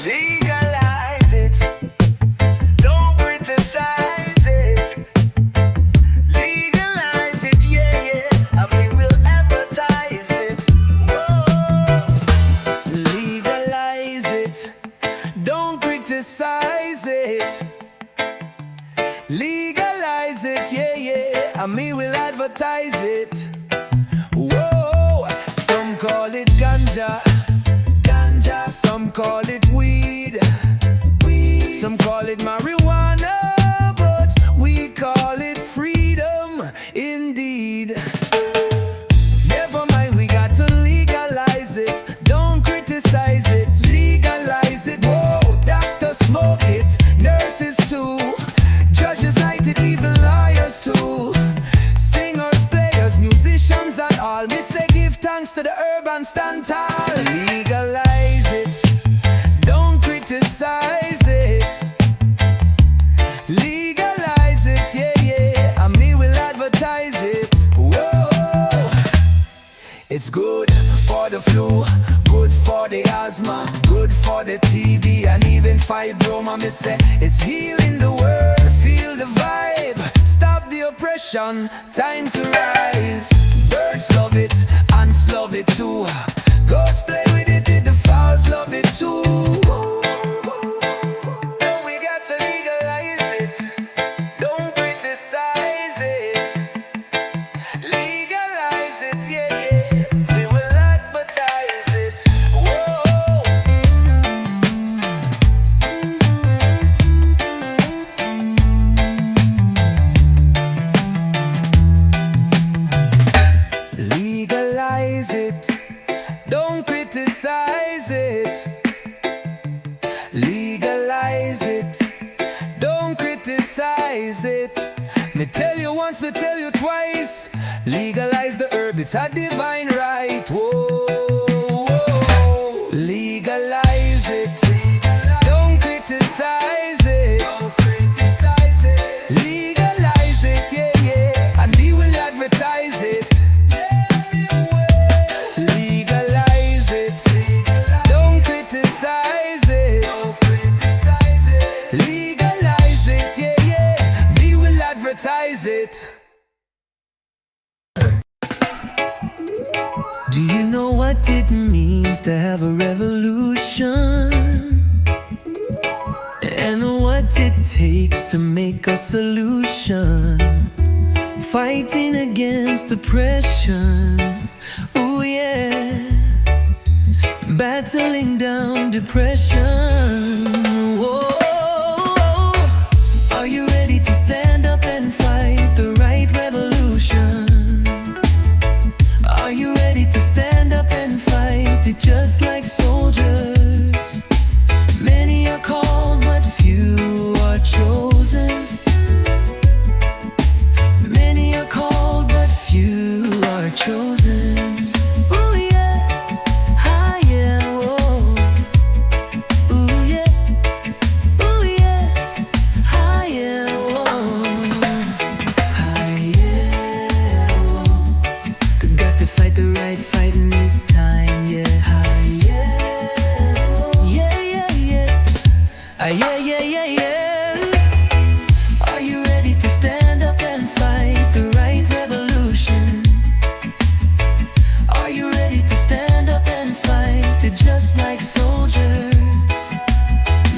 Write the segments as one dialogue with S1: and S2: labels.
S1: Legalize it. Don't criticize it. Legalize it, yeah, yeah. And we will advertise it. Whoa. Legalize it. Don't criticize it. Legalize it, yeah, yeah. And me will advertise it. Whoa. Some call it ganja. Ganja. Some call it weed. Weed. Some call it marijuana. But we call it freedom indeed. Never mind, we got to legalize it. Don't criticize it. Legalize it. Whoa. Doctors smoke it. Nurses too. Judges light it. Even lawyers too. Singers, players, musicians and all. Me say give thanks to the urban stand tall. Legalize it. Don't criticize it. Legalize it, yeah, yeah. And me will advertise it. Whoa. It's good for the flu, good for the asthma, good for the TB and even fibroma. Me say it's healing the world. Feel the vibe. Stop the oppression. Time to rise. Birds love it, ants love it too. Goats play with it, the fowls love it too. And we got to legalize it. Don't criticize it. Legalize it, yeah, yeah. We will advertise it. Whoa. Legalize it. Don't criticize it. Legalize it. Don't criticize it. Me tell you once, me tell you twice. Legalize the herb, it's a divine right. Whoa, whoa. Legalize it. Don't criticize it. Legalize it, yeah, yeah. And we will advertise it. Legalize it. Don't criticize it. Legalize it, yeah, yeah. We will advertise it. Do you know what it means to have a revolution? And what it takes to make a solution? Fighting against oppression. Oh yeah. Battling down depression. Whoa. Are you ready to stand up and fight the right revolution? Are you ready to stand up and fight it just like soldiers? Many are called but few are chosen. Many are called but few are chosen. Ooh yeah, ah yeah, whoa. Ooh yeah, ah yeah, whoa. Ah yeah, whoa. Got to fight the right fight in this time, yeah. Ah yeah, whoa. Yeah, yeah, yeah. Ah yeah, yeah, yeah, yeah. Are you ready to stand up and fight the right revolution? Are you ready to stand up and fight it just like soldiers?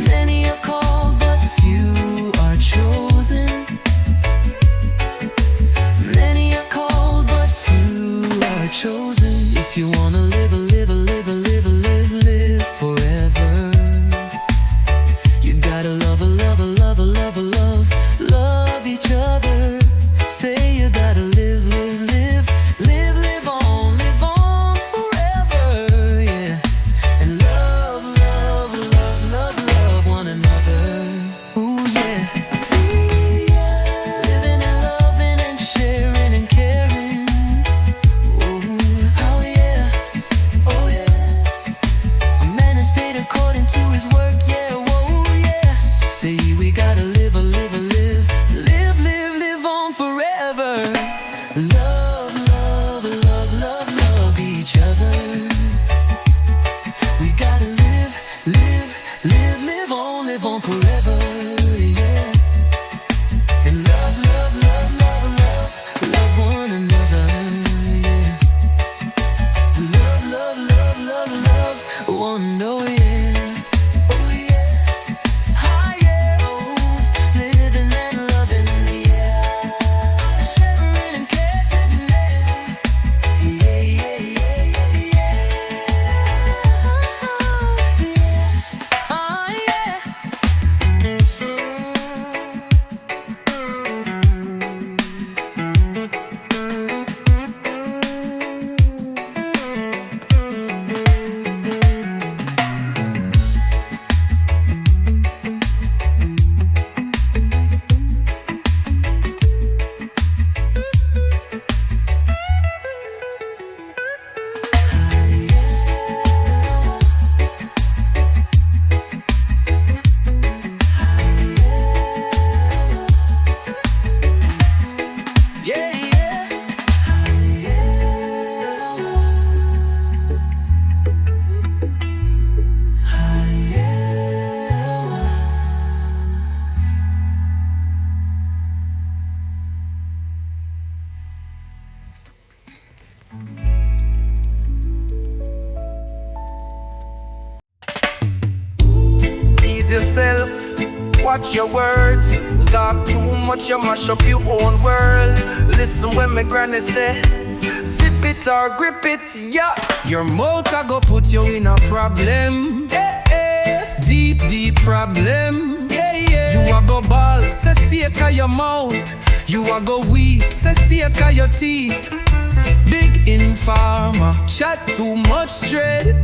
S1: Many are called but few are chosen. Many are called but few are chosen. If you wanna live forever, you gotta love Live on forever, yeah. And love, love, love, love, love, love one another, yeah. Love, love, love, love, love one, oh yeah. Oh yeah. Ah yeah, oh. Living and loving, yeah. Sharing and caring, yeah, yeah, yeah, yeah, yeah. Ah yeah. Yeah,
S2: Ease yourself, watch your words. Talk too much, you mash up your own world. Listen when my granny say, sip it or grip it, yeah.
S1: Your mouth a go put you in a problem, yeah, yeah. Deep, deep problem, yeah, yeah. You a go ball, say sake of your mouth. You a go weep, say sake of your teeth. Big informer, chat too much dread.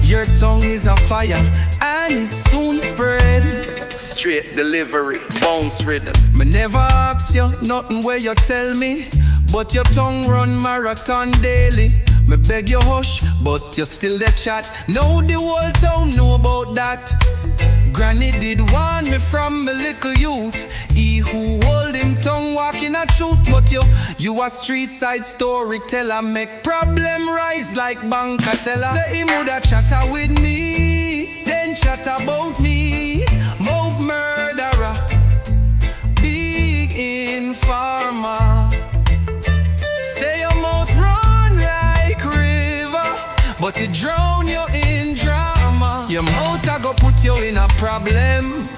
S1: Your tongue is a fire, and it soon spread.
S2: Straight delivery, bounce rhythm.
S1: Me never ask you nothing where you tell me, but your tongue run marathon daily. Me beg you hush, but you still the chat. Now the whole town know about that. Granny did warn me from me little youth. He who hold him tongue walking a truth. But you a street side storyteller. Make problem rise like banker teller. Say him woulda chatter with me, then chat about me. Mouth murderer, big informer. Say your mouth run like river, but it drown you in drama. Your mouth a go put you in a problem,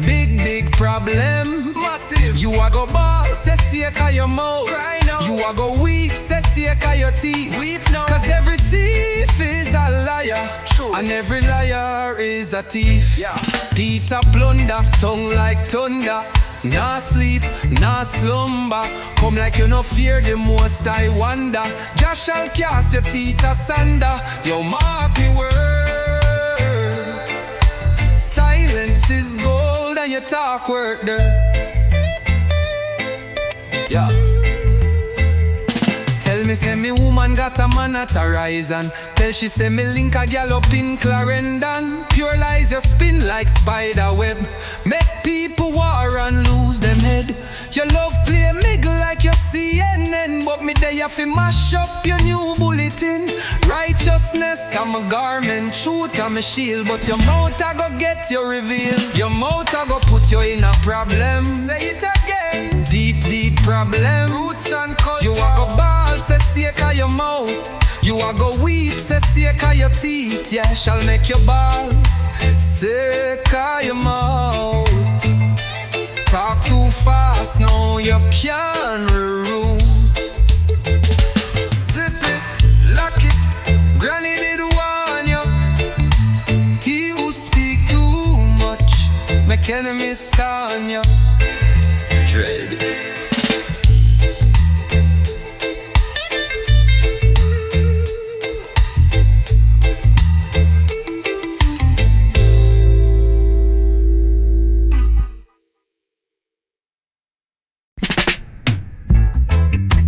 S1: big problem, massive. You a go ball, say sake of your mouth. Cry now. You a go weep, say sake of your teeth. Weep now. Cause every thief is a liar. True. And every liar is a thief. Yeah. Peter plunder, tongue like thunder. Nah sleep, nah slumber. Come like you no fear the most, I wonder. Jah shall cast your teeth asunder. Yo, mark me words. Silence is gold and your talk worth dirt. Yeah. Tell me say me woman got a man at horizon. Tell she say me link a gal up in Clarendon. Pure lies you spin like spider web. Make people war and lose them head. Your love play miggle like your CNN, but me there fi mash up your new bulletin. Righteousness I'm a garment, truth I'm a shield, but your mouth a go get you revealed. Your mouth a go put you in a problem. Say it again. Deep problem. Roots and culture. You a go ball, say sake of your mouth. You a go weep, say sake of your teeth. Yeah, shall make you ball, sake of your mouth. Talk too fast, no you can't reroute. Zip it, lock it, granny did warn you. He who speak too much, make enemies scorn you. Dread.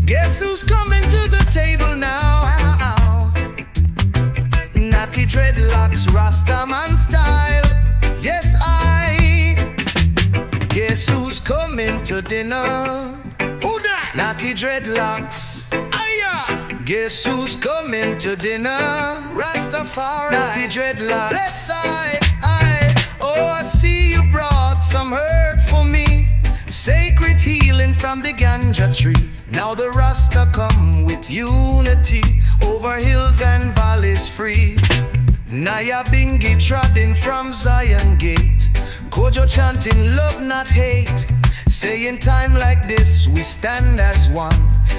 S2: Guess who's coming to the table now? Natty dreadlocks, Rastaman style. Yes, I. Guess who's coming to dinner? Who that? Natty dreadlocks. Aya.
S1: Guess who's coming to dinner? Rastafari, natty dreadlocks. Left side, oh, I see you brought some hurt for me. Sacred healing from the ganja tree. Now the Rasta come with unity over hills and valleys free. Naya Bingi trotting from Zion Gate, Kojo chanting love not hate, saying time like this we stand as one,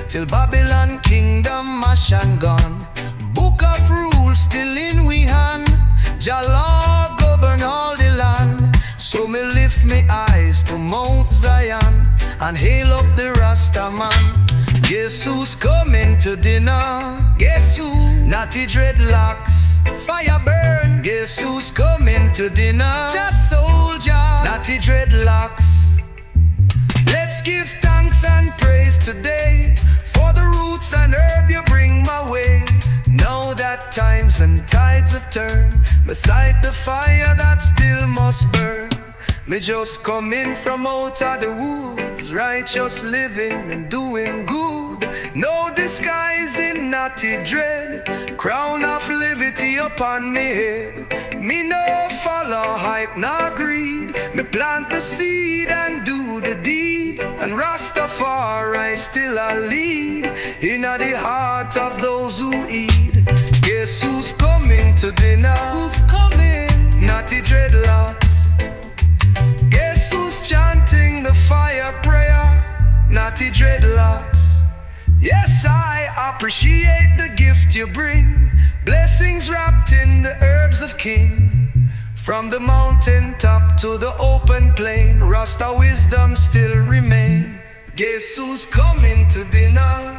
S1: till Babylon kingdom mash and gone. Book of rules still in we hand, Jah law govern all the land. So me lift me eyes to Mount Zion and hail up the Rasta man. Guess who's coming to dinner? Guess who? Natty dreadlocks, fire burn. Guess who's coming to dinner? Just soldier, natty dreadlocks. Let's give thanks and praise today for the roots and herb you bring my way. Know that times and tides have turned beside the fire that still must burn. Me just coming from out of the woods, righteous living and doing good. No disguising natty dread, crown of liberty upon me head. Me no follow hype nor greed, me plant the seed and do the deed. And Rastafari still a lead in the heart of those who eat. Guess who's coming to dinner? Who's coming? Natty dreadlocks. Guess who's chanting the fire prayer? Natty dreadlocks. Yes, I appreciate the gift you bring, blessings wrapped in the herbs of king. From the mountain top to the open plain, Rasta wisdom still remain. Guess who's coming to dinner?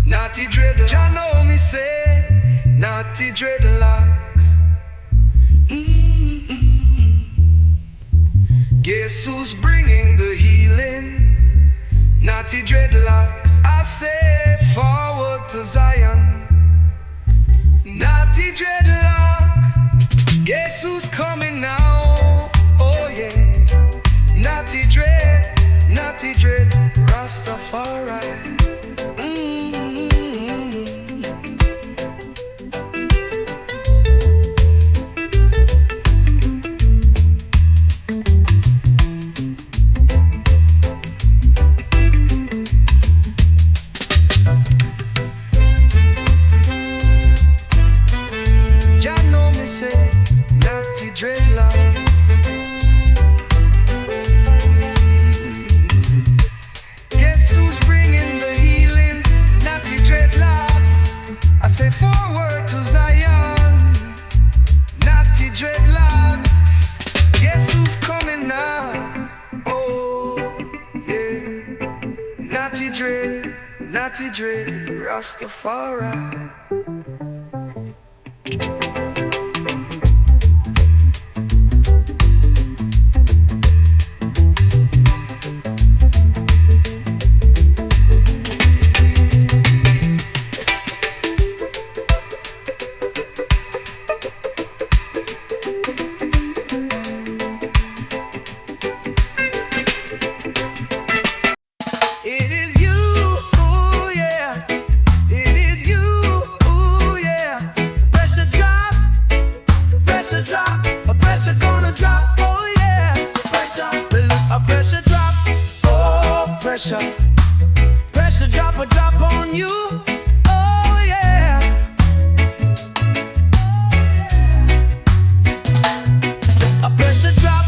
S1: Natty dreadlocks. Jah know me say, natty dreadlocks. Guess who's bringing the healing? Natty dreadlocks. I say forward to Zion, natty dreadlocks. Guess who's coming now? Oh yeah, natty dread, Rastafari. Natty dread, Rastafari. Pressure drop a drop on you. Oh yeah. A pressure drop.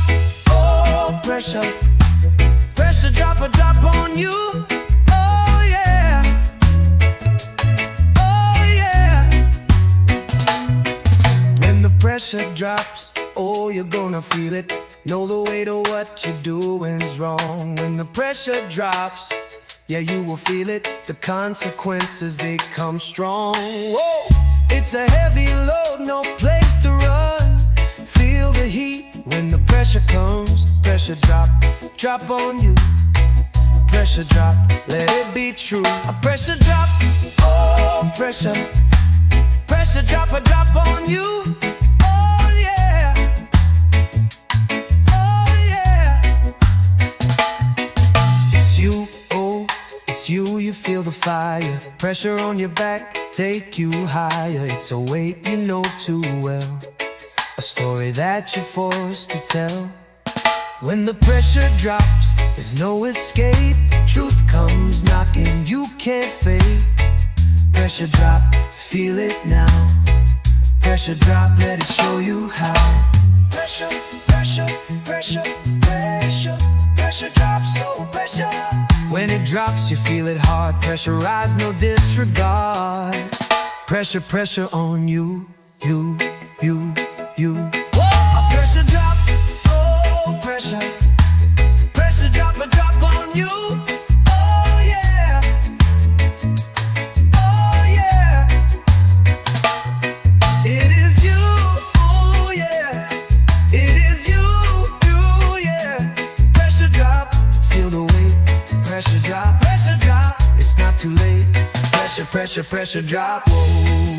S1: Oh pressure. Pressure drop a drop on you. Oh yeah. Oh yeah. When the pressure drops, oh you're gonna feel it. Know the weight of what you're doing's wrong. When the pressure drops, yeah, you will feel it. The consequences, they come strong. Whoa! It's a heavy load, no place to run. Feel the heat when the pressure comes. Pressure drop, drop on you. Pressure drop, let it be true. A pressure drop, oh pressure. Pressure drop a drop on you. You feel the fire. fire. Pressure on your back, take you higher. It's a weight you know too well, a story that you're forced to tell. When the pressure drops, there's no escape. Truth comes knocking, you can't fake. Pressure drop, feel it now. Pressure drop, let it show you how. Pressure, pressure, pressure, pressure. Pressure drops, so pressure. When it drops, you feel it hard. Pressurize, no disregard. Pressure, pressure on you, you, you, you. Whoa! A pressure drop, oh pressure. Pressure drop, a drop on you. Oh yeah, oh yeah. It is you, oh yeah. It is you, you, yeah. Pressure drop, feel the weight. Pressure drop, it's not too late. Pressure, pressure, pressure drop, whoa.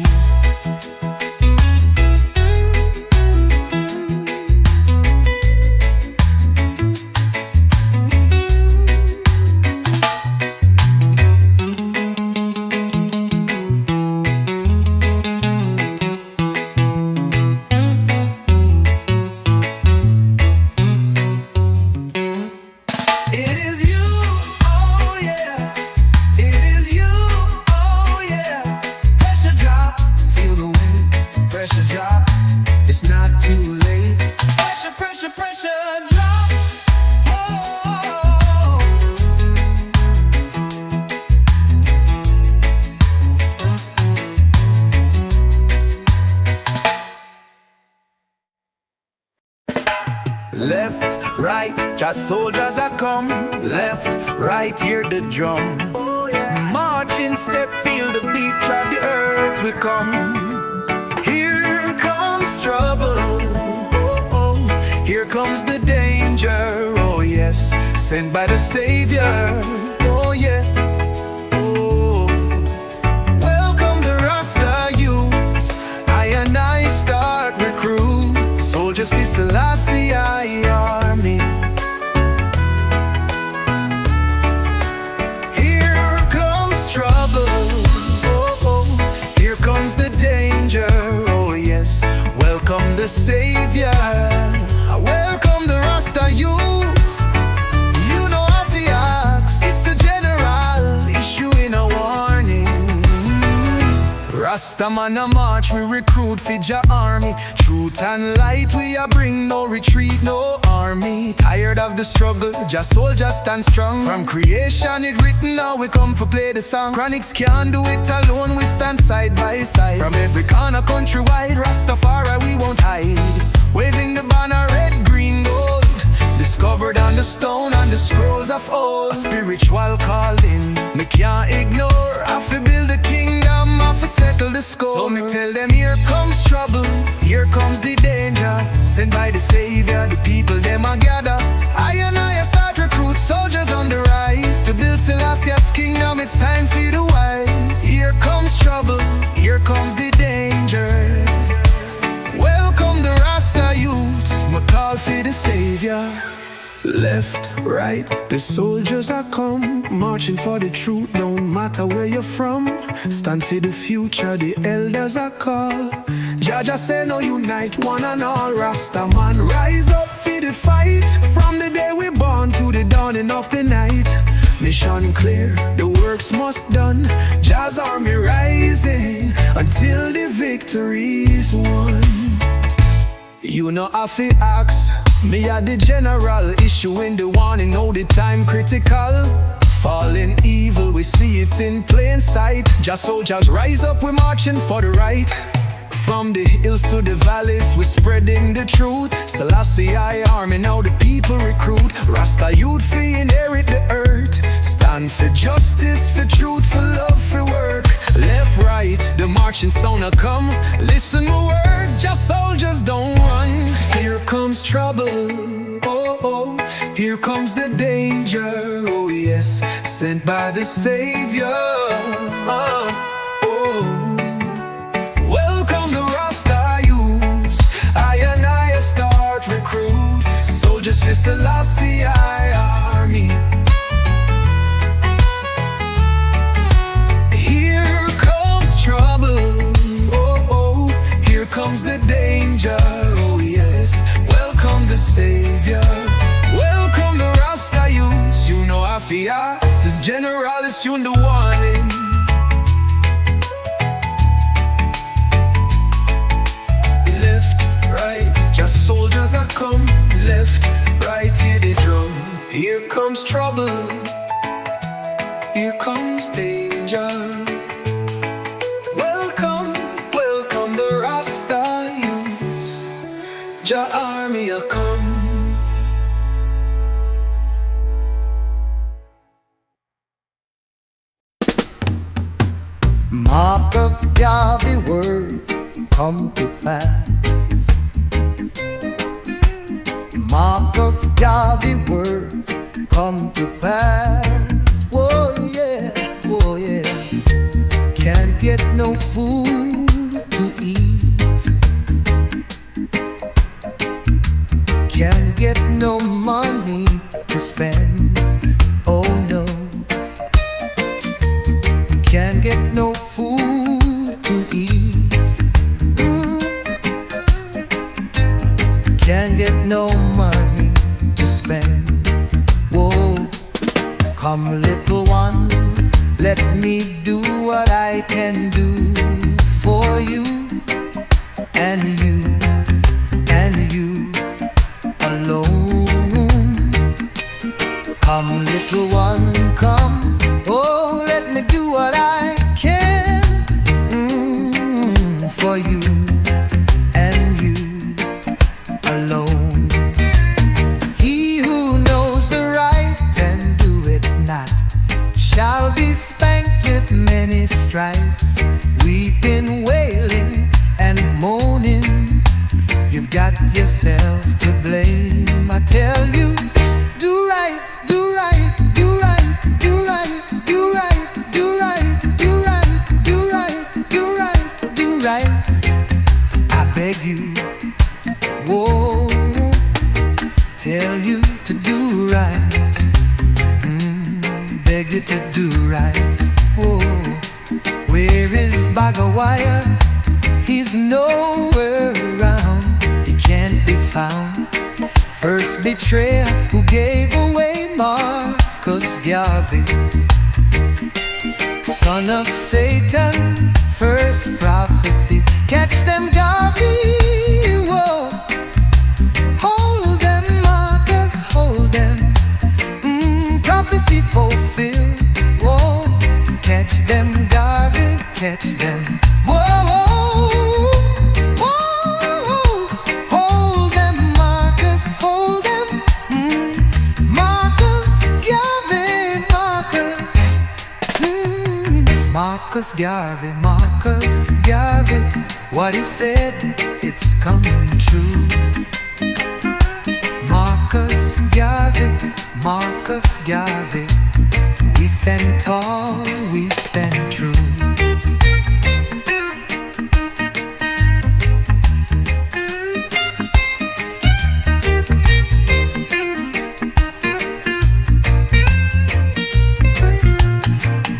S2: Left, right, just soldiers are come. Left, right, hear the drum. Marching step, feel the beat, trap the earth we come. Here comes trouble, oh, oh. Here comes the danger, oh yes. Sent by the Savior, oh yeah. Oh, welcome the Rasta youths. I and I start recruit. Soldiers for Selassie army. Here comes trouble, oh, oh. Here comes the danger, oh yes. Welcome the Savior. Welcome the Rasta youths. You know of the axe. It's the general issuing a warning. Rasta man a march, we recruit for Jah army. Truth and light we a bring, no retreat, no army. Tired of the struggle, just soldiers stand strong. From creation it written, now we come for play the song. Chronixx can't do it alone, we stand side by side. From every corner countrywide, Rastafari we won't hide. Waving the banner red, green, gold. Discovered on the stone and the scrolls of old. A spiritual calling, me can't ignore. I fi build a kingdom, I fi settle the score. So me tell them here comes trouble, here comes the danger. Sent by the Savior, the people them a gather. I and I start recruit soldiers on the rise. To build Selassia's kingdom, it's time for the wise. Here comes trouble, here comes the danger. Welcome the Rasta youths, my call for the Savior. Left, right, the soldiers are come. Marching for the truth, don't matter where you're from. Stand for the future, the elders are called. Jah say no, unite one and all. Rasta man, rise up for the fight. From the day we born to the dawning of the night. Mission clear, the works must done. Jah's army rising until the victory is won. You know I fi ask, me a the general, issuing the warning, know the time critical. Falling evil, we see it in plain sight. Just soldiers rise up, we marching for the right. From the hills to the valleys, we spreading the truth. Selassie army, now the people recruit. Rasta youth fi inherit the earth. Stand for justice, for truth, for love, for work. Left, right, the marching sound a come. Listen my words, just soldiers don't run. Here comes trouble, oh, oh. Here comes the danger, oh yes. Sent by the Savior, oh, oh. Welcome the Rasta youths. I and I start recruit. Soldiers for Selassie army.
S1: the danger. Oh yes, welcome the savior. Welcome the Rasta youths. You know I fiast. This general is soon the warning. Left, right, just soldiers are come. Left, right, hear the drum. Here comes trouble. Here comes danger. Welcome, welcome the Rasta youths. Jah army a come.
S3: Marcus Garvey words come to pass. Marcus Garvey words come to pass. Oh yeah, oh yeah. Can't get no food to eat. Can't get no money to spend. Oh no. Can't get no food to eat. Can't get no money to spend. Whoa, come little one, let me do what I can do for you and you and you alone. Come little one, come. Oh, let me do what I can for you and you alone. He who knows the right and do it not shall be spanked with many stripes. Weeping, wailing, and moaning, you've got yourself to blame. I tell you, do right, do right, do right, do right, do right, do right, do right, do right, do right, do right. I beg you, whoa, tell you to do right. Beg you to do right. Whoa, where is Bagawire? He's nowhere around. He can't be found. First betrayer who gave away Marcus Garvey, son of Satan, first prophecy. Catch them, Garvey, whoa. Hold them, Marcus, hold them. Prophecy fulfilled, whoa. Catch them, Garvey, catch them, whoa. Hold them, Marcus, hold them. Marcus Garvey, Marcus. Marcus Garvey, Marcus Garvey. What he said, it's coming true. Marcus Garvey, Marcus Garvey. We stand tall, we stand true.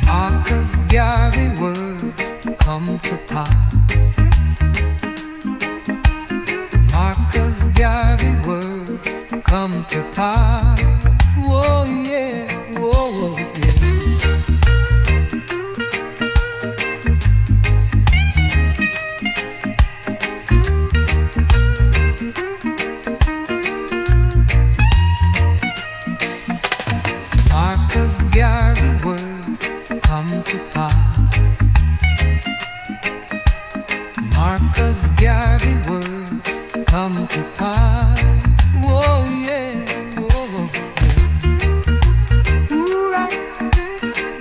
S3: Marcus Garvey words come to pass. Marcus Garvey words come to pass. Whoa, yeah, whoa, whoa, yeah. Marcus Garvey words come to pass. Marcus Garvey words come to pass. Whoa, yeah, whoa, yeah. Do right,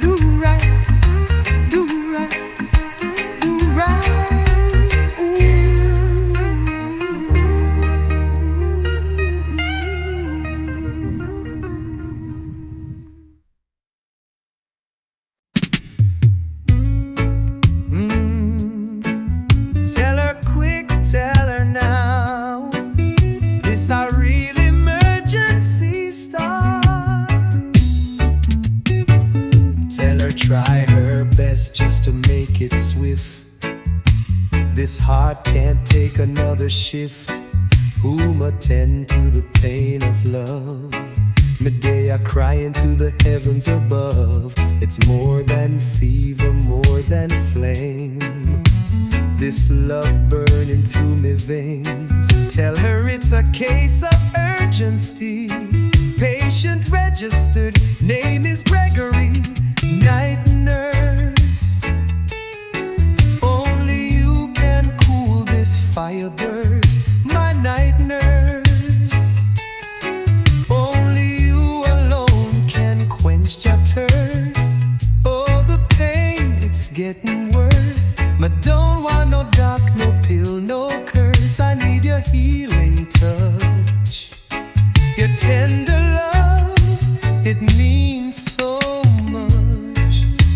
S3: do right, do right, do right.
S1: Tell her quick, tell her now. This a real emergency start. Tell her try her best just to make it swift. This heart can't take another shift. Whom attend to the pain of love? Midday I cry into the heavens above. It's more than fever, more than flame. This love burning through my veins. Tell her it's a case of urgency. Patient registered, name is Gregory. Night nurse, only you can cool this fire burst. My night nurse, only you alone can quench your thirst. Oh, the pain, it's getting worse. I don't want no doc, no pill, no curse. I need your healing touch, your tender love. It means so much.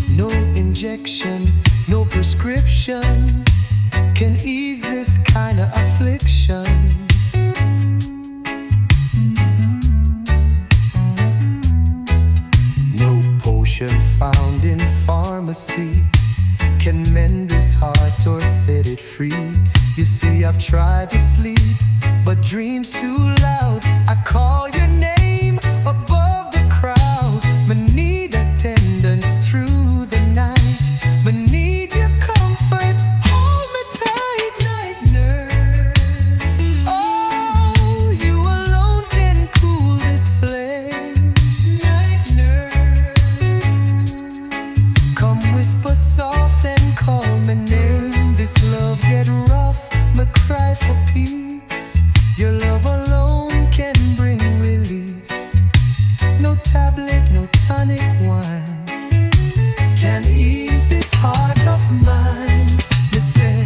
S1: No injection, no prescription can ease this kind of affliction. No potion found in pharmacy can mend this heart or set it free. You see, I've tried to sleep, but dreams too loud. I call your name above the crowd. I need attendance through the night. I need your comfort. Hold me tight, night nurse. Oh, you alone can cool this flame. Night nurse, come whisper soft and call my name. This love get rough, I cry for peace. Your love alone can bring relief. No tablet, no tonic wine can ease this heart of mine. They say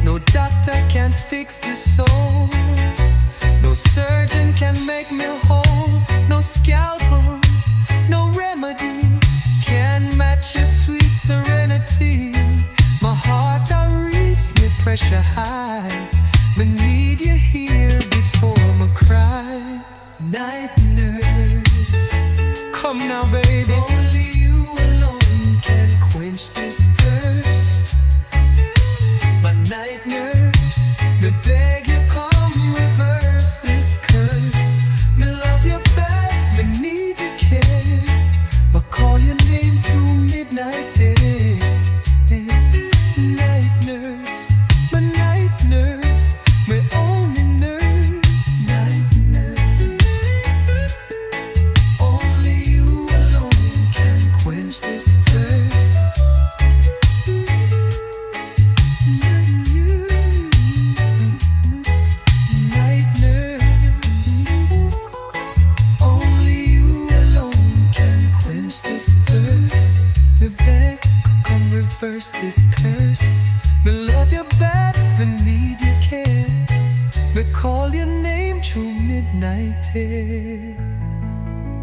S1: no doctor can fix this soul. No surgeon can make me whole. No scalpel, no remedy can match your sweet serenity. My heart I reach me pressure high. I need you here before I cry. Night nurse, come now baby. Only you alone can quench this thirst. My night nurse, me beg you come reverse this curse. Me love you bad, me need your care. But call your name through midnight air. Night nurse, my night nurse, my only nurse. Night nurse, only you alone can quench this thirst. Night nurse, only you alone can quench this thirst. Me beg, come reverse this curse. Me love you bad, me need your care. Me call your name through midnight air.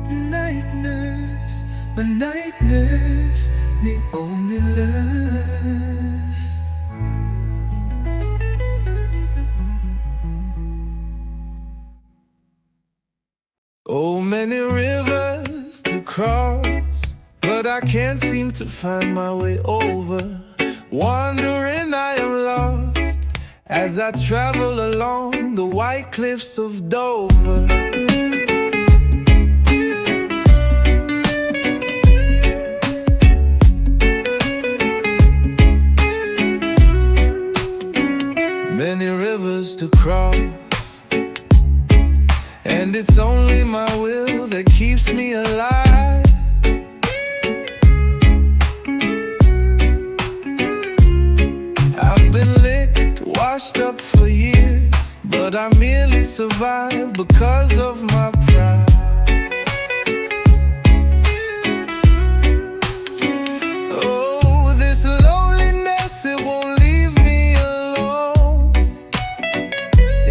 S1: Night nurse, my night nurse, me only nurse.
S4: Oh, many rivers to cross, but I can't seem to find my way over. Wandering I am lost as I travel along the white cliffs of Dover. Many rivers to cross, and it's only my will that keeps me alive. I've been licked, washed up for years, but I merely survive because of my pride. Oh, this loneliness, it won't leave me alone.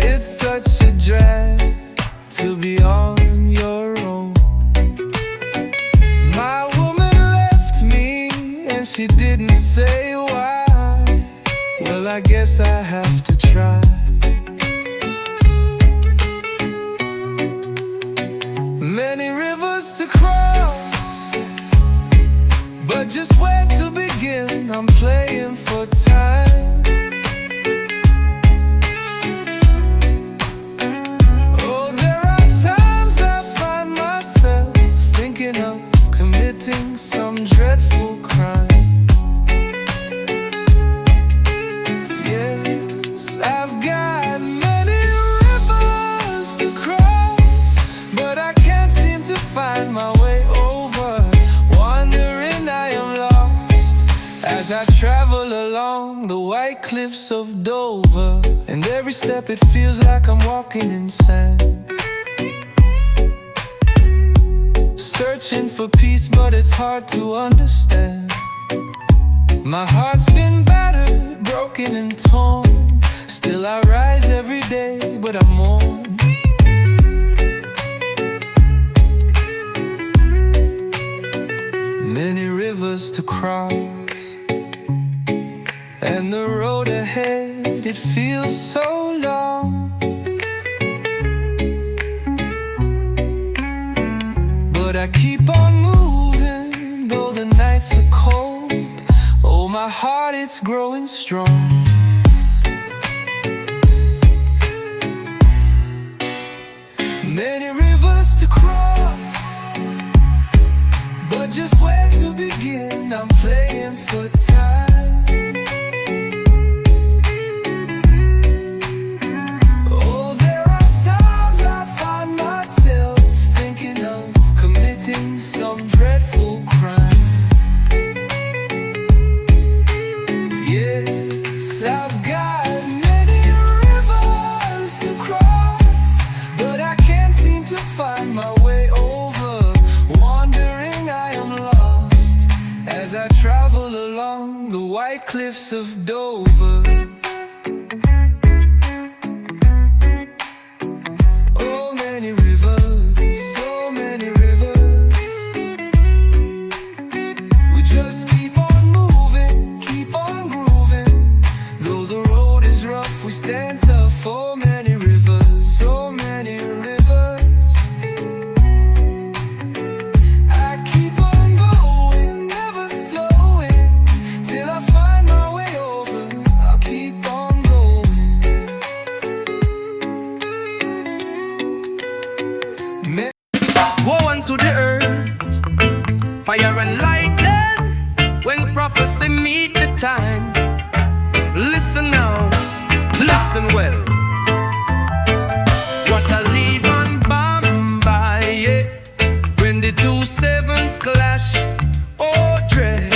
S4: It's such a drag to be on your own. My woman left me and she didn't say why. Well, I guess I have to try. Many rivers to cross, but just where to begin? I'm playing for time. cliffs of Dover, and every step it feels like I'm walking in sand. Searching for peace, but it's hard to understand. My heart's been battered, broken and torn. Still I rise every day, but I'm mourn. Many rivers to cross, and the road ahead, it feels so long. But I keep on moving, though the nights are cold. Oh, my heart, it's growing strong. Many rivers to cross, but just where to begin? I'm playing for time. Oh, there are times I find myself thinking of committing some dreadful crime. Yes, I've got many rivers to cross, but I can't seem to find my way over. Wandering, I am lost as I travel along the white cliffs of Dover. Oh, many rivers, so many rivers. We just keep on moving, keep on grooving. Though the road is rough, we stand tough. Oh, many rivers, so many rivers. I keep on going, never slowing, till I find my way over. I'll keep on going.
S2: Woe unto the earth, fire and lightning, when prophecy meet the time. Listen now, listen well. What I leave on Bombay, yeah, when the 2 sevens clash, oh dread.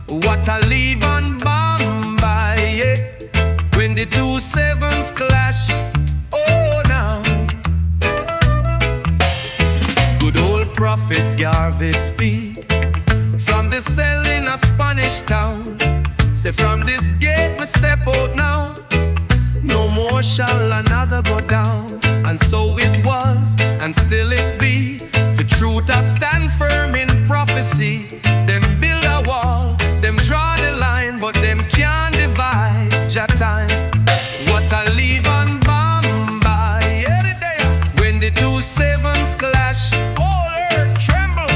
S2: What I leave on Bombay, yeah, when the 2 sevens clash, oh now. Good old prophet Garvey speak from the cell in a Spanish town. Say from this gate we step out now, no more shall another go down. And so it was, and still it be. For truth I stand firm in prophecy. Them build a wall, them draw the line, but them can't divide Jah time. What I leave on Bombay, every day, when the 2 sevens clash, all earth tremble.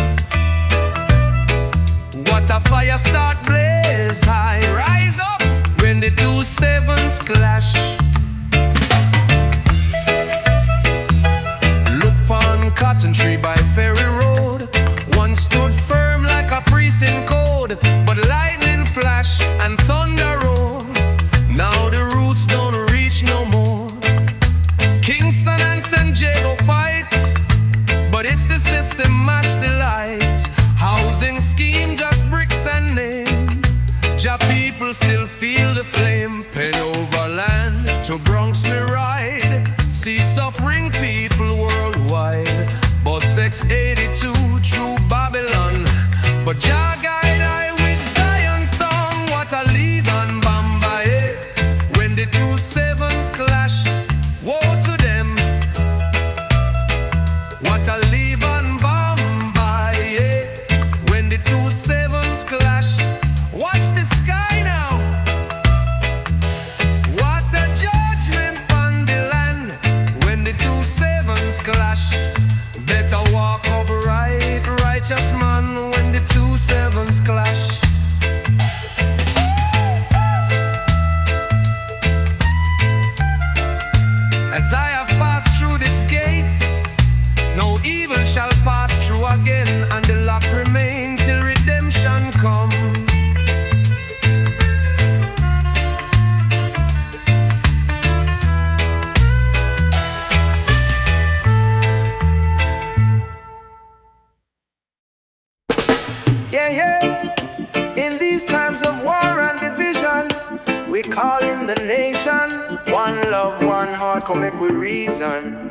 S2: What a fire start blaze high, rise up when the 2 sevens clash. Look on Cotton Tree by Ferry Road, one stood firm like a precinct code, but lightning flash and thunder roll. Now the roots don't reach no more. Kingston and St. Jago fight, but it's the system match the light. Housing scheme just bricks and name. Jah people still feel the flame. Pen over land to Bronx me ride. See suffering people worldwide. Bus X82 through Babylon, but Jah guide I with Zion song. What I leave on Bombay, when the 2 sevens clash, woe to them. What I leave on Bombay, when the 2 sevens clash. Watch the sky now. What a judgment on the land, when the 2 nation. One love, one heart, come make we reason.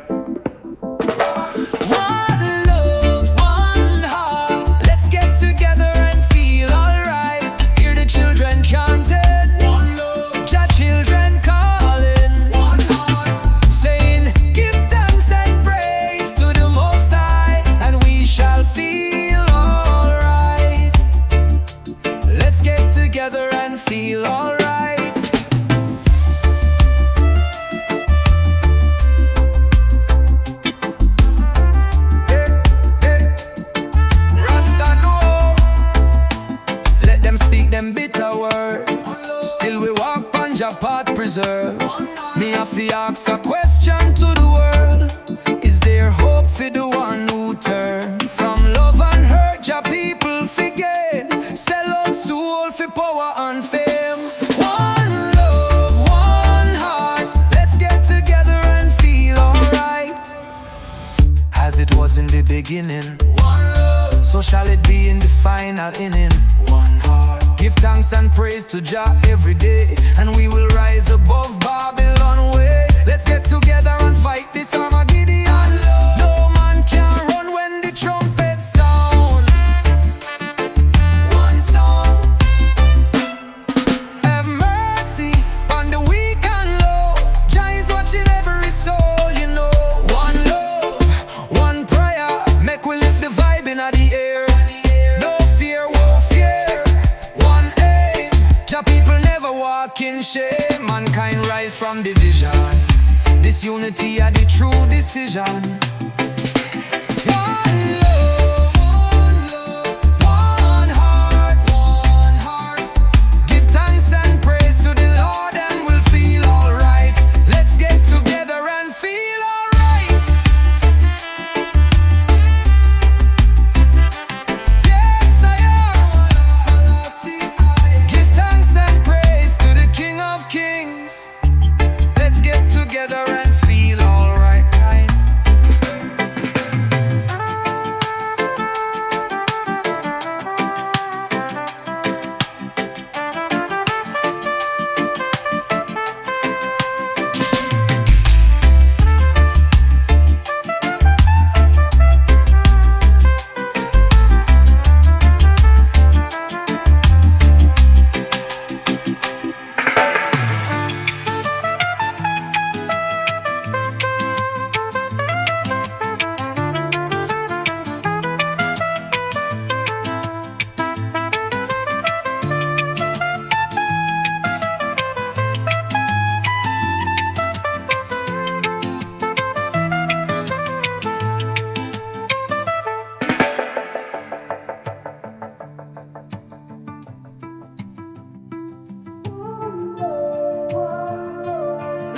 S1: One love, one heart. Let's get together and feel alright. Hear the children chanting.
S2: One love,
S1: Jah children calling.
S2: one heart.
S1: Saying, give thanks and praise to the Most High, and we shall feel alright. Let's get together and feel alright.
S2: Hey, hey. Rasta know.
S1: Let them speak them bitter word. Still we walk on Jah path preserve. Me have to ask a question to the world. Is there hope for the one who turn from love and hurt? Jah people forget. Sell out soul for power and fame. One love, one heart. Let's get together and feel alright. As it was in the beginning,
S2: One love,
S1: so shall it be in the final inning. One heart. Give thanks and praise to Jah every day, and we will rise above Babylon way. Let's get together and fight this Armageddon. No man can run when the trumpet sound. One sound. Have mercy on the weak and low. Jah is watching every soul, you know. One love, one prayer. Make we lift the vibe in the air. No fear, won't fear. One aim. Jah people never walk in shame. Mankind rise from division. This unity are the true decision. One love, one heart, one heart. Give thanks and praise to the Lord, and we'll feel alright. Let's get together and feel alright. Yes, I am. Give thanks and praise to the King of Kings. Let's get together and feel alright.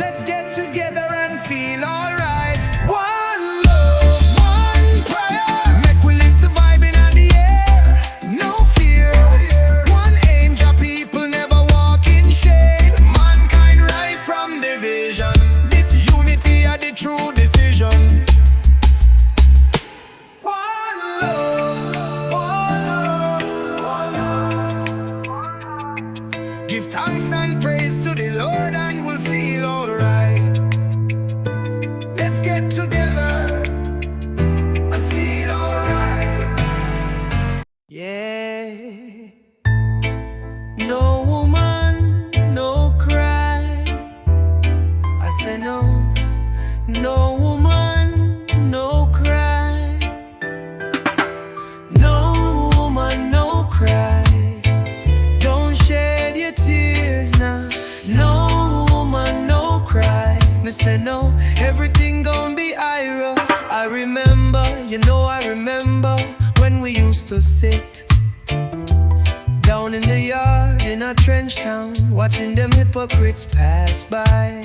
S1: Let's get together and feel alright. One love, one prayer. Make we lift the vibe in the air. No fear. One aim, Jah people never walk in shame. Mankind rise from division. This unity are the true decision. One love, one heart, one heart. Give thanks and praise to the Lord, and we'll feel alright. Let's get together and feel alright. Yeah. No woman, no cry. I say no. No woman, no cry. No woman, no cry. Don't shed your tears now. No woman, no cry. Me say no, everything gon' be ira. I remember, you know I remember when we used to sit down in the yard in a trench town, watching them hypocrites pass by.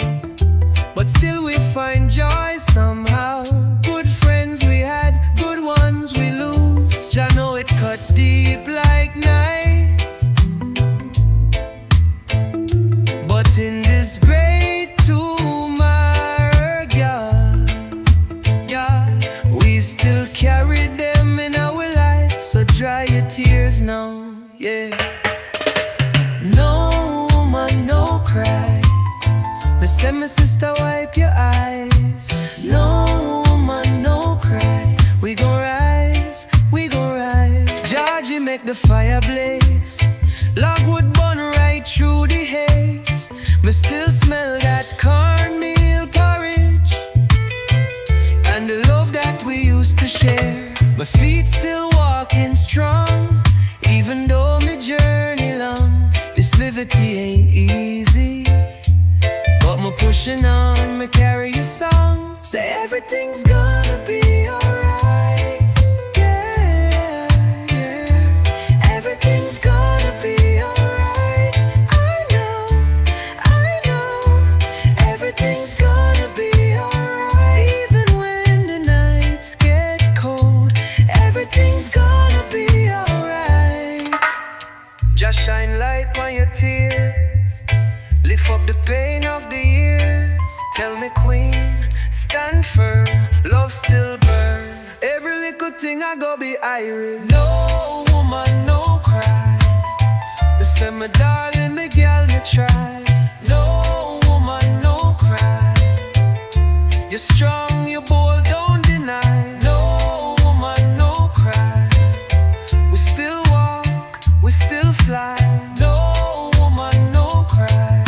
S1: But still we find joy somehow. Good friends we had, good ones we lose. Jah know it cut deep like knife. But in this great tomorrow, yeah, we still carry them in our life. So dry your tears now, yeah. No woman, no cry. Send my sister wipe your eyes. No woman, no cry. We gon' rise, we gon' rise. Georgie make the fire blaze. Logwood burn right through the haze. Me still smell that cornmeal porridge and the love that we used to share. My feet still walking strong, even though my journey long. This liberty ain't easy, but me pushing on, me carry a song. Say everything's gonna be alright. Yeah, yeah. Everything's gonna be alright. I know. Everything's gonna be alright. Even when the nights get cold, everything's gonna be alright. Just shine light on your tears, lift up the pain of the years. Tell me, queen, stand firm, love still burn. Every little thing I go be irate. No woman, no cry. They say my darling, me girl, me try. No woman, no cry. You're strong, you're bold, don't deny. No woman, no cry. We still walk, we still fly. No woman, no cry.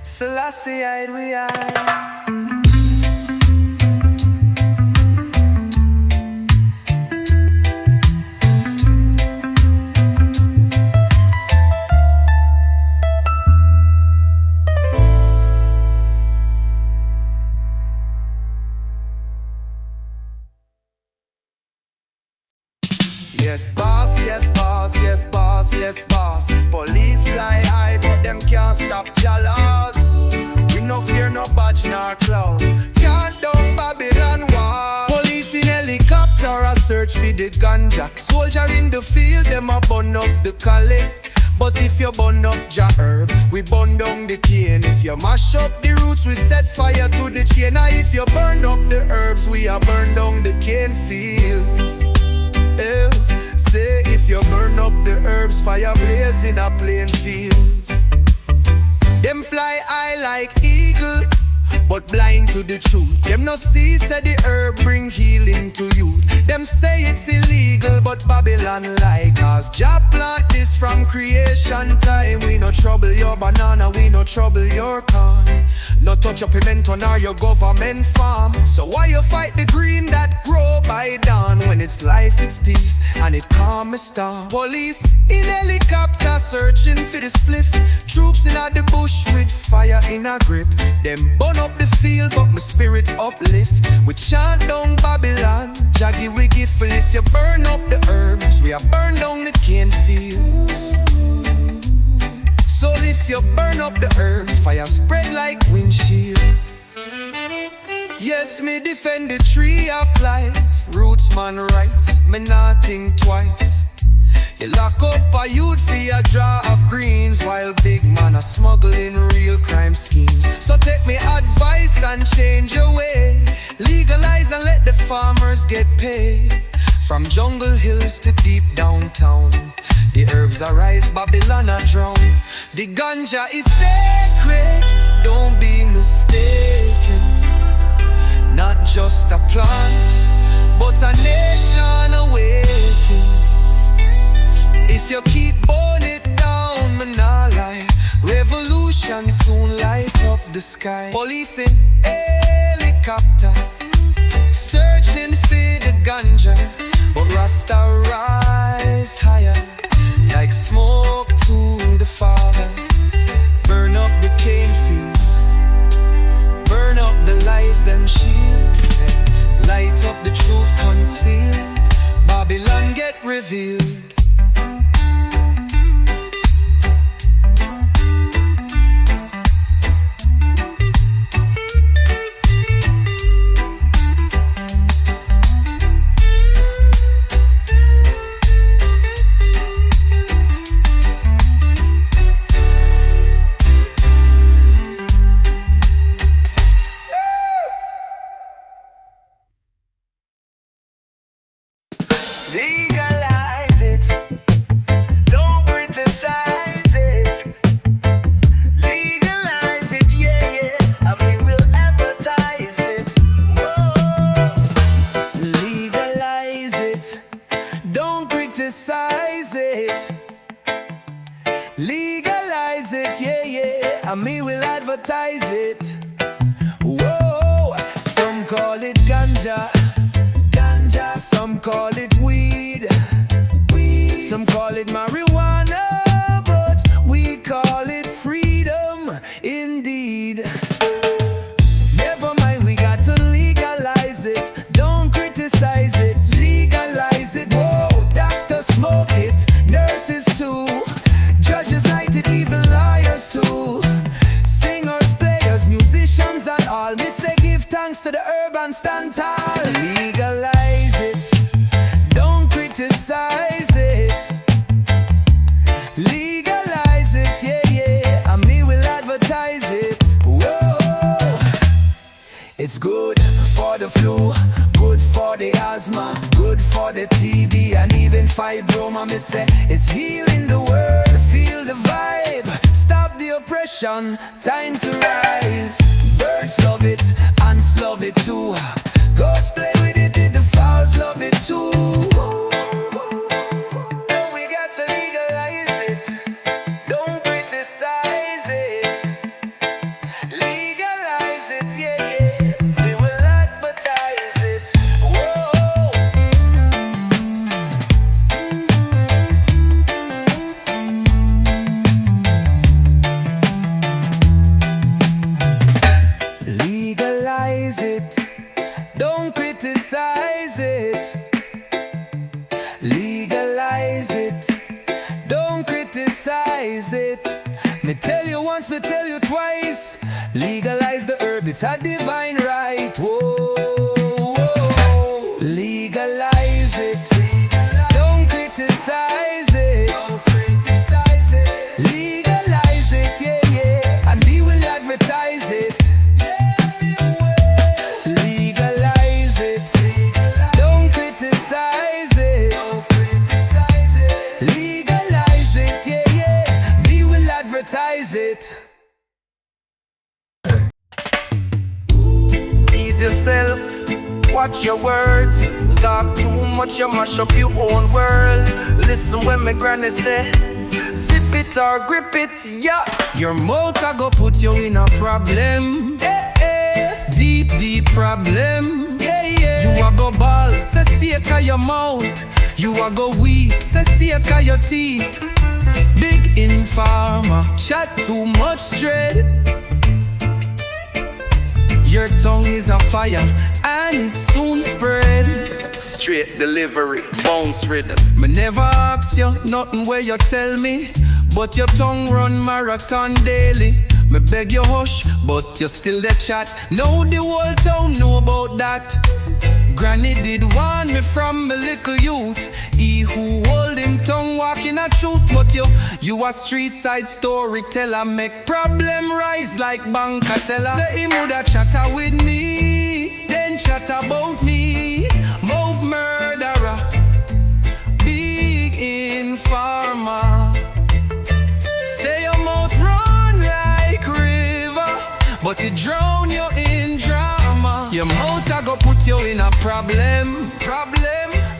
S1: Selassie, eyed we eye.
S2: Yes, boss, yes, boss, yes, boss, yes, boss. Police fly high, but them can't stop jalas. We no fear no badge nor claws. Can't down Babylon wall. Police in helicopter a search for the ganja. Soldier in the field, them a burn up the Cali. But if you burn up Jah herb, we burn down the cane. If you mash up the roots, we set fire to the chain. Now if you burn up the herbs, we a burn down the cane fields. Say if you burn up the herbs, fire blaze in a plain fields. Them fly high like eagle, but blind to the truth. Them no see, say the herb bring healing to you. Them say it's illegal, but Babylon lie. Cause Jah plant this from creation time. We no trouble your banana, we no trouble your corn. No touch your pimento nor your government farm. So why you fight the green that grow by dawn? When it's life, it's peace, and it calm a storm. Police in helicopter searching for the spliff. Troops in the bush with fire in a grip. Them burn up the field, but my spirit uplift. We chant down Babylon, Jaggy we give for. If you burn up the herbs, we are burn down the cane fields. So if you burn up the herbs, fire spread like windshield. Yes, me defend the tree of life, roots man rights, me not think twice. You lock up a youth for a draw of greens, while big man are smuggling real crime schemes. So take me advice and change your way. Legalize and let the farmers get paid. From jungle hills to deep downtown, the herbs arise, Babylon a drown. The ganja is sacred, don't be mistaken. Not just a plant, but a nation awakens. If you keep burning it down, man, I lie. Revolution soon light up the sky. Police in helicopter, searching for the ganja, but Rasta rise higher, like smoke to the Father. Burn up the cane fields, burn up the lies them shield, light up the truth concealed. Babylon get revealed. Legalize it, don't criticize it. Legalize it, yeah,
S1: it. Whoa, some call it ganja, ganja. Some call it weed, weed. Some call it marijuana, but we call it freedom indeed. Never mind, we got to legalize it. Don't criticize it, legalize it. Whoa, doctors smoke it, nurses too, judges light it, even liars too. Singers, players, musicians and all. Me say give thanks to the urban stand tall. Legalize it, don't criticize it. Legalize it, yeah, yeah, and me will advertise it. Whoa, it's good for the flu, good for the asthma, good for the TB and even fibroma. Me say it's healing the world, feel the vibe, stop the oppression, time to rise. Birds love it, ants love it too. Goats play with it, the fowls love it too. We got to legalize it, don't criticize it. Legalize it, yeah, yeah, we will advertise it. Whoa. Legalize it, don't criticize it. Legalize it, don't criticize it. Me tell you once, me tell you twice. Legalize the herb, it's a divine right. Whoa, whoa. Legalize it, don't criticize it. Legalize it, yeah, yeah, and we will advertise it. Legalize it, don't criticize it. Legalize it, yeah, yeah, we will advertise it.
S2: Ease yourself, watch your words. Talk too much, you mash up your own world. Listen when my granny say, sip it or grip it, yeah.
S1: Your mouth a go put you in a problem, deep, deep problem, yeah, yeah. You a go ball, say sake of your mouth. You a go weep, say sake of your teeth. Big informer, chat too much dread. Your tongue is a fire, and it soon spread.
S2: Straight delivery, bounce rhythm.
S1: Me never ask you nothing where you tell me, but your tongue run marathon daily. Me beg you hush, but you still the chat. Now the whole town know about that. Granny did warn me from me little youth. He who hold him tongue walk in a truth. But you a street side storyteller, make problem rise like banker teller. Say him woulda chatter with me, then chat about me. Mouth murderer, big informer. Say your mouth run like river, but it drown you in drama. Your mouth a go put you in a problem,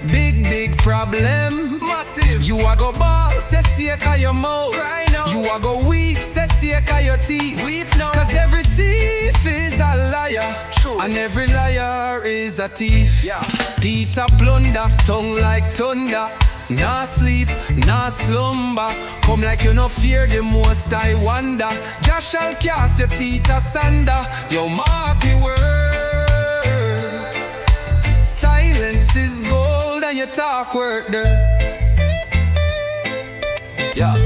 S1: big, big problem. Massive. You a go ball, say sake of your mouth. Right now. You a go weep, say sake of your teeth. Weep now. Cause every thief is a liar. True. And every liar is a thief. Yeah. Peter plunder, tongue like thunder. Nah sleep, nah slumber. Come like you no fear the most, I wonder. Jah shall cast your teeth asunder. Yo, mark me words. Silence is gold and your talk worth dirt. Yeah.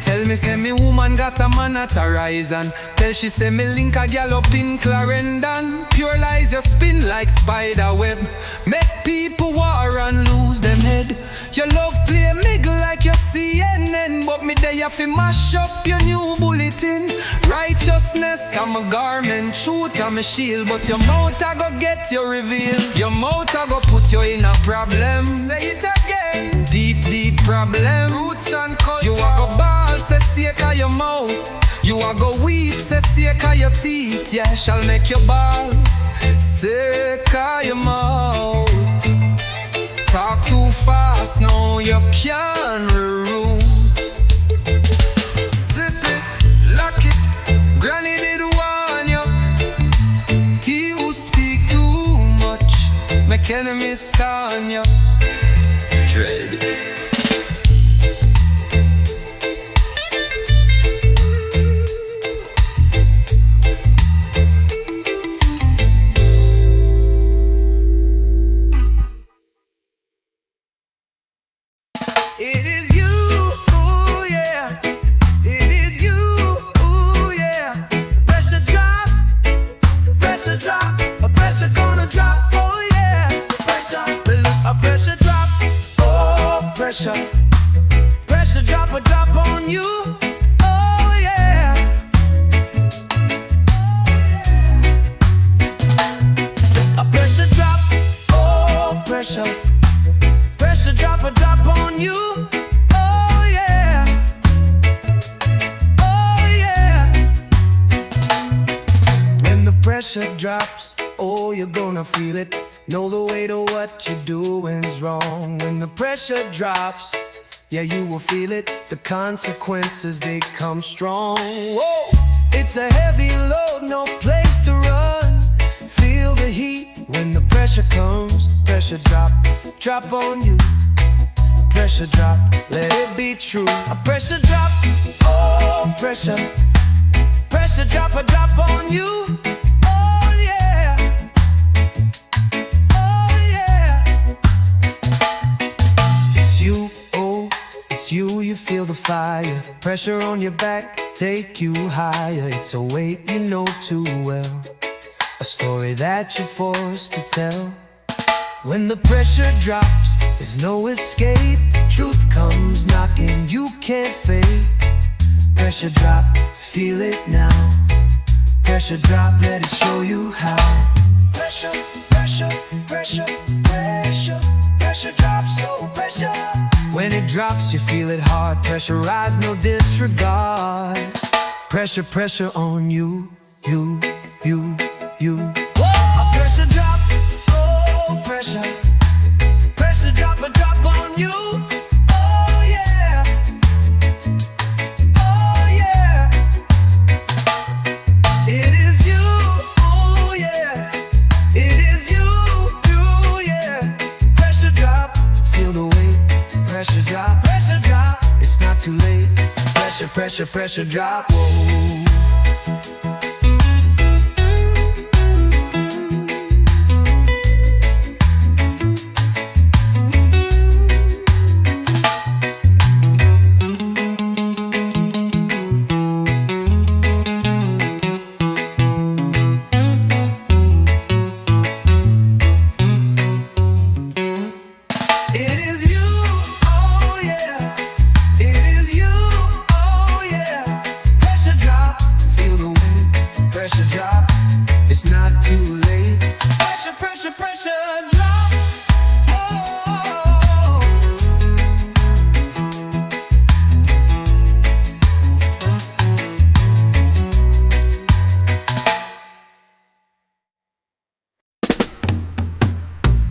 S1: Tell me say me woman got a man at horizon. Tell she say me link a gal up in Clarendon. Pure lies you spin like spider web. Make people war and lose them head. Your love play miggle like your CNN. But me there fi mash up your new bulletin. Righteousness I'm a garment, truth I'm a shield. But your mouth a go get you revealed. Your mouth a go put you in a problem. Say it again. Deep, deep problem. Roots and culture. You a go ball, say sake of your mouth. You a go weep, say sake of your teeth. Yeah, shall make you ball, sake of your mouth. Talk too fast, no you can't reroute. Zip it, lock it, risk on you. Dread. It is you, ooh yeah. It is you, ooh yeah. Pressure drop, a pressure gonna drop, oh yeah. Pressure, a pressure drop, oh pressure. Pressure drop, a drop on you, oh yeah. A pressure drop, oh pressure. Pressure drop, a drop on you, oh yeah. Oh yeah. When the pressure drops, oh you're gonna feel it. Know the weight of what you're doing's wrong. When the pressure drops, yeah you will feel it. The consequences, they come strong. Whoa, it's a heavy load, no place to run. Feel the heat when the pressure comes. Pressure drop, drop on you. Pressure drop, let it be true. A pressure drop, oh pressure. Pressure drop, a drop on you, oh yeah. Oh yeah. It's you, oh, it's you, you feel the fire. Pressure on your back, take you higher. It's a weight you know too well. A story that you're forced to tell. When the pressure drops, there's no escape. Truth comes knocking, you can't fake. Pressure drop, feel it now. Pressure drop, let it show you how. Pressure, pressure, pressure, pressure. Pressure drops, so pressure. When it drops, you feel it hard. Pressure rise, no disregard. Pressure, pressure on you, you, you, you. Whoa! A pressure drop, oh pressure. Pressure drop, a drop on you. Oh yeah. Oh yeah. It is you, oh yeah. It is you, you, yeah. Pressure drop, feel the weight. Pressure drop, it's not too late. Pressure, pressure, pressure drop, whoa.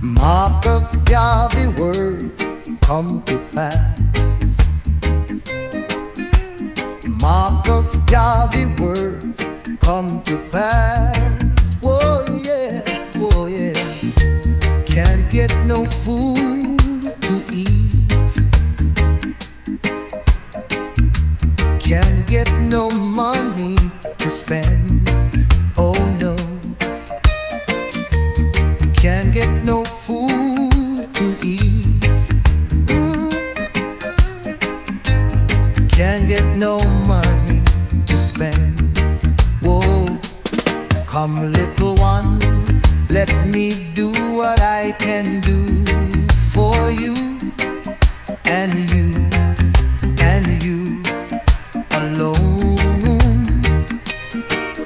S3: Marcus Garvey words come to pass. Marcus Garvey words come to pass. Whoa yeah, whoa yeah. Can't get no food to eat. Can't get no money to spend. Oh no. Can't get no food to eat. Can't get no money to spend. Whoa, come little one, let me do what I can do for you and you and you alone.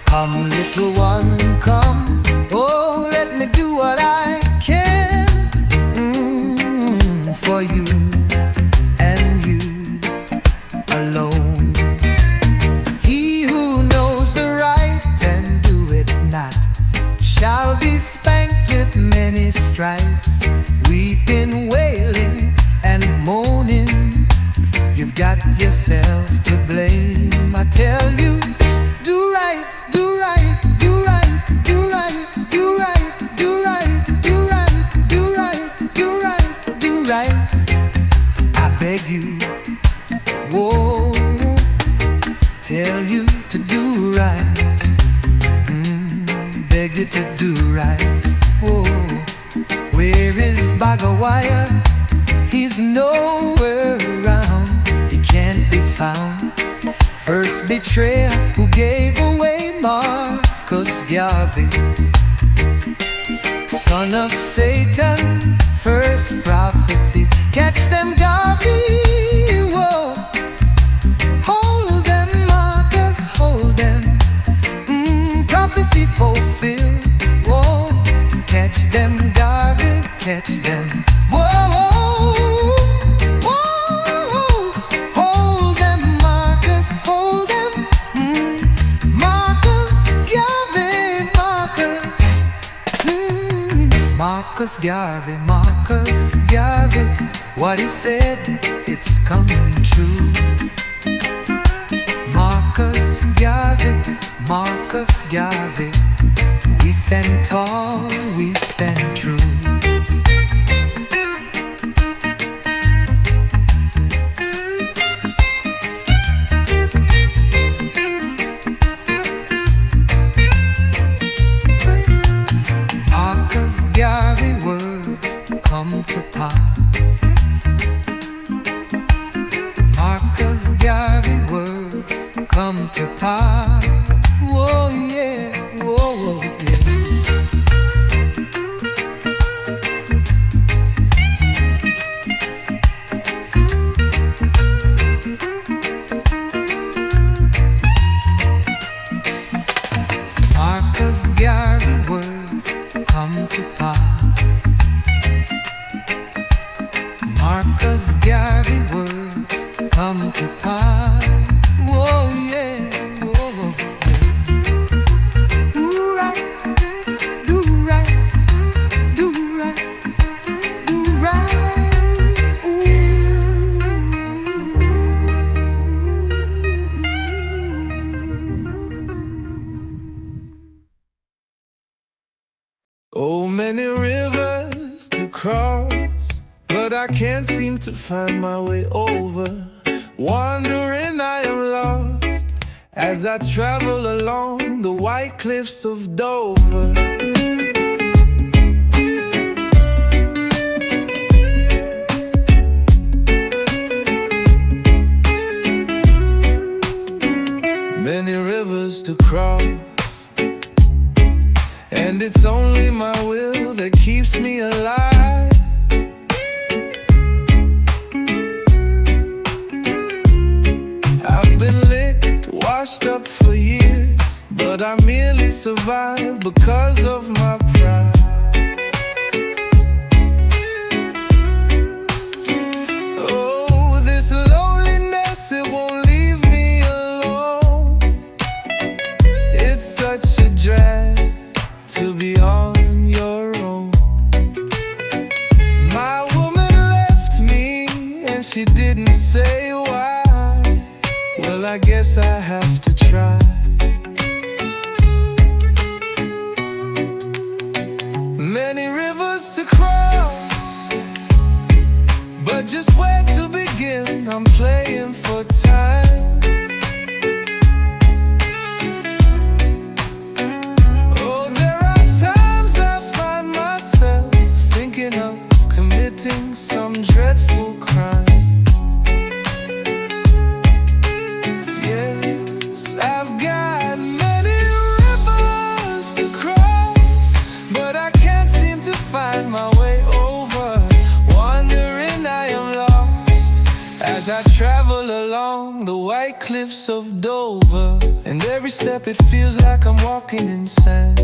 S3: Come little one, come. Oh, let me do what I can for you and you alone. He who knows the right and do it not shall be spanked with many stripes. Weeping, wailing, and moaning, you've got yourself to blame. I tell you, do right, do right, do right, do right. ready to do right. Oh, where is Bagawire? He's nowhere around, he can't be found. First betrayer who gave away Marcus Garvey, son of Satan, first prophecy. Catch them, Garvey, whoa. Hold them, Marcus, hold them. Prophecy fulfilled, whoa. Catch them, Garvey, catch them, whoa. Marcus Garvey, what he said, it's coming true. Marcus Garvey, we stand tall, we stand true. Come to pass. Marcus Garvey words come to pass. Whoa, yeah, whoa, yeah. Marcus Garvey words come to pass. Marcus Garvey words come to pass. Whoa, yeah, whoa, yeah. Do right, do right, do right, do right.
S4: Oh, many rivers to cross, but I can't seem to find my way over. Wandering I am lost as I travel along the white cliffs of Dover. Many rivers to cross, and it's only my will that keeps me alive. I've been licked, washed up for years, but I merely survive because of my pride. Oh, this loneliness, it won't leave me alone. It's such a drag to be on your own. My woman left me and she didn't say why. Well, I guess I have to try. Many rivers to cross, but just where to begin? I'm playing for time. Oh, there are times I find myself thinking of committing some dreadful crime. Yes, I've got many rivers to cross, but I can't seem to find my way over. Wandering I am lost as I travel along the white cliffs of Dover. And every step it feels like I'm walking in sand,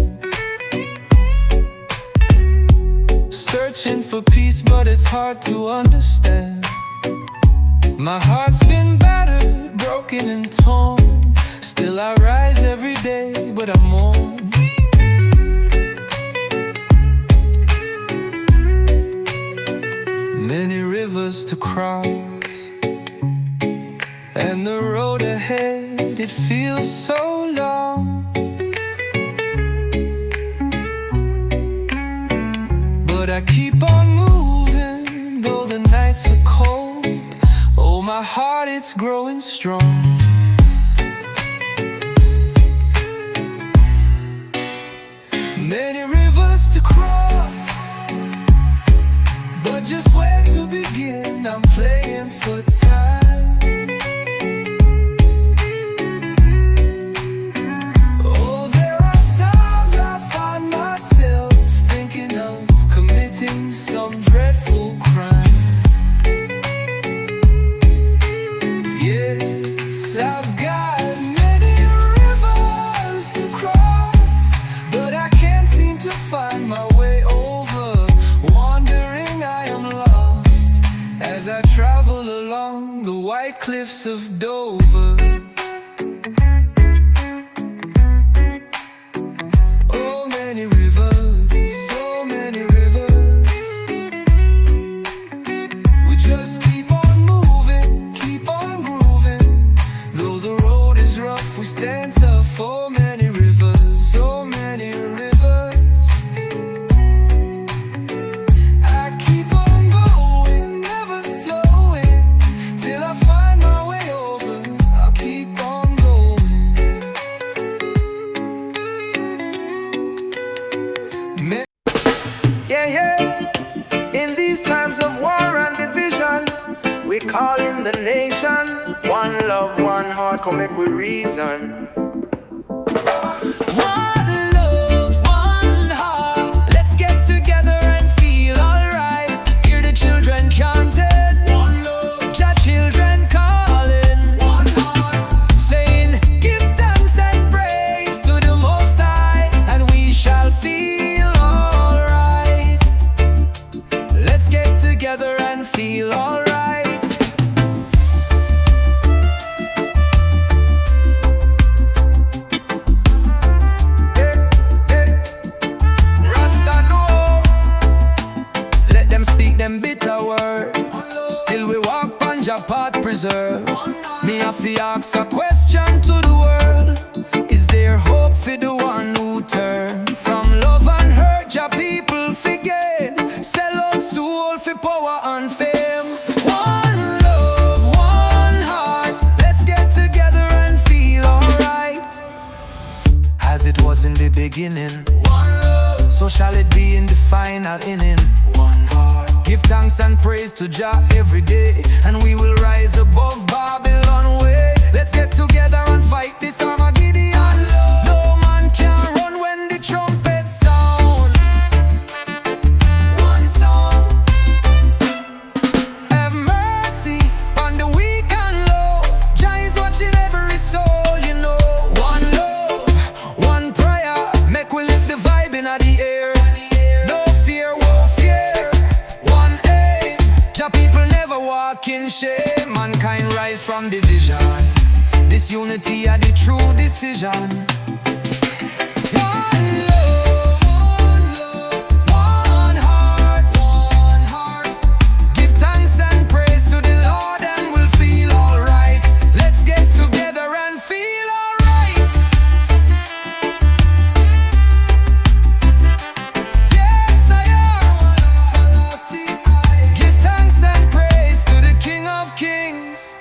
S4: searching for peace, but it's hard to understand. My heart's been battered, broken and torn. Still I rise every day, but I'm mourn. Many rivers to cross, and the road ahead, it feels so long. But I keep on moving, though the nights are cold. Oh, my heart, it's growing strong.
S1: Many rivers to cross, but just where to begin? I'm playing for time. Oh, there are times I find myself thinking of committing some dreadful crime. Yes, I've got many rivers to cross, but I can't seem to find my way over. Wandering, I am lost as I travel along the white cliffs of Dover. Oh, many rivers, so many rivers. We just keep on moving, keep on grooving. Though the road is rough, we stand tough. Oh, many rivers, so many rivers. I keep on going, never slowing, till I find my way over. I'll keep on going.
S2: Yeah, yeah. In these times of war and division, we call in the nation. One love, one heart, come make we reason.
S1: One love, one heart. Let's get together and feel alright. Hear the children chanting.
S2: One love,
S1: Jah children calling,
S2: one heart.
S1: saying, give thanks and praise to the Most High, and we shall feel alright. Let's get together and feel alright.
S2: Hey, hey. Rasta know.
S1: Let them speak them bitter word. Still we walk on Jah path preserve. Me have to ask a question to the world. Is there hope for the one who turn from love and hurt? Jah people forget. Sell out soul for power and fame. One love, one heart. Let's get together and feel alright. As it was in the beginning,
S2: One love,
S1: so shall it be in the final inning.
S2: one heart.
S1: Give thanks and praise to Jah every day, and we will rise above Babylon way. Let's get together and fight this Armageddon. No man can run when the trumpet sound.
S2: One song,
S1: Have mercy on the weak and low. Jah is watching every soul, you know. One love, one prayer. Make we lift the vibe in the air. No fear, won't fear. One aim. Jah people never walk in shame. Mankind rise from division. This unity are the true decision. One love, one heart, one heart. Give thanks and praise to the Lord, and we'll feel alright. Let's get together and feel alright. Yes, I am. Give thanks and praise to the King of Kings.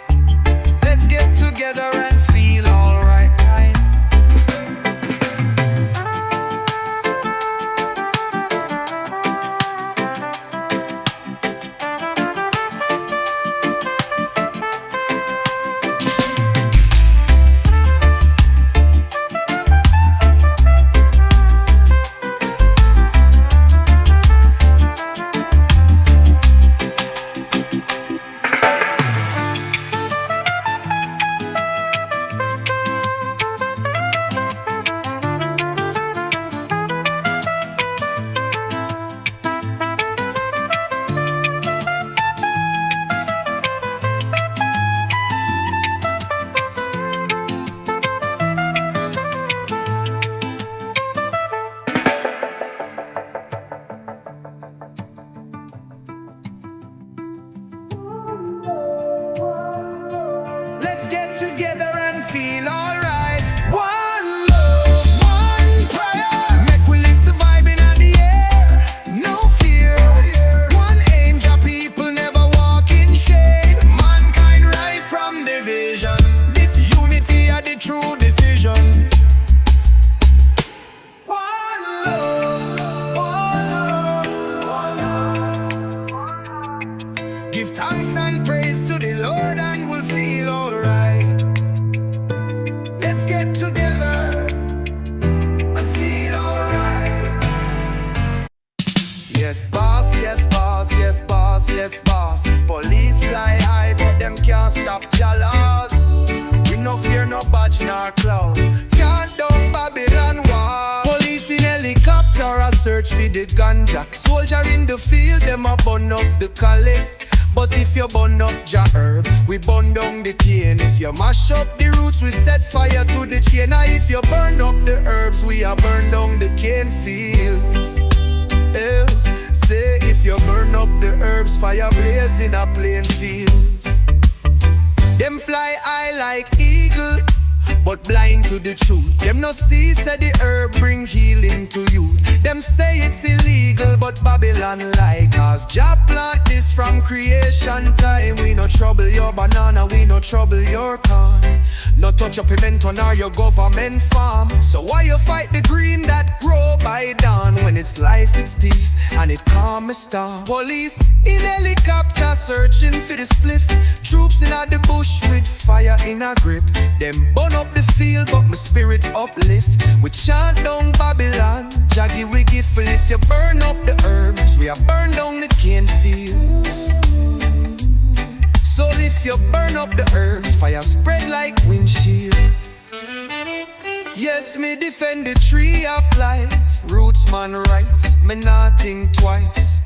S1: Let's get together and feel alright. search for the ganja. Soldier in the field, them a burn up the cali. But if you burn up Jah herb, we burn down the cane. If you mash up the roots, we set fire to the chain. Now if you burn up the herbs, we a burn down the cane fields. Say if you burn up the herbs, fire blaze in a plain fields. Them fly high like eagle, but blind to the truth. Them no see say the herb bring healing to you. Them say it's illegal, but Babylon like us. Jah plant this from creation time. We no trouble your banana, we no trouble your corn. No touch your pimento nor your government farm. So why you fight the green that grow by dawn? When it's life, it's peace, and it calm a storm. Police in helicopter searching for the spliff. Troops in the bush with fire in a grip. Them burn up the field, but my spirit uplift. We chant down Babylon, Jaggy we giful. If you burn up the herbs, we are burn down the cane fields. So if you burn up the herbs, fire spread like windshield. Yes, me defend the tree of life, roots man rights, me not think twice.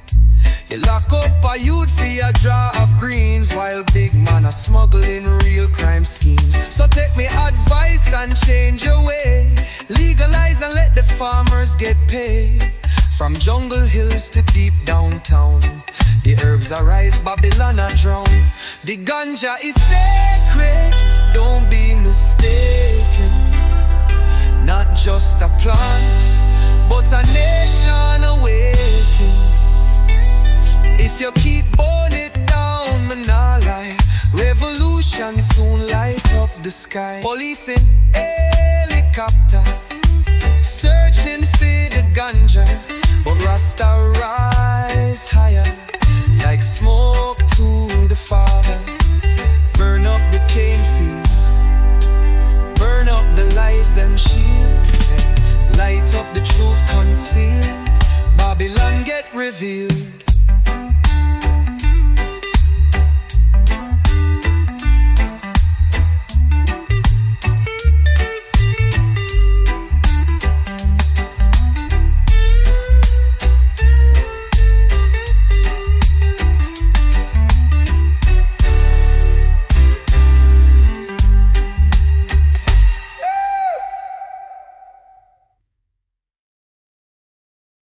S1: You lock up a youth for your draw of greens, while big man are smuggling real crime schemes. So take me advice and change your way. Legalize and let the farmers get paid. From jungle hills to deep downtown, the herbs arise, Babylon are drown. The ganja is sacred, don't be mistaken. Not just a plant, but a nation awakens. If you keep burn it down, man, I lie. Revolution soon light up the sky. Police in helicopter searching for the ganja, but Rasta rise higher like smoke to the Father. Burn up the cane fields, burn up the lies them shield, light up the truth concealed. Babylon get revealed.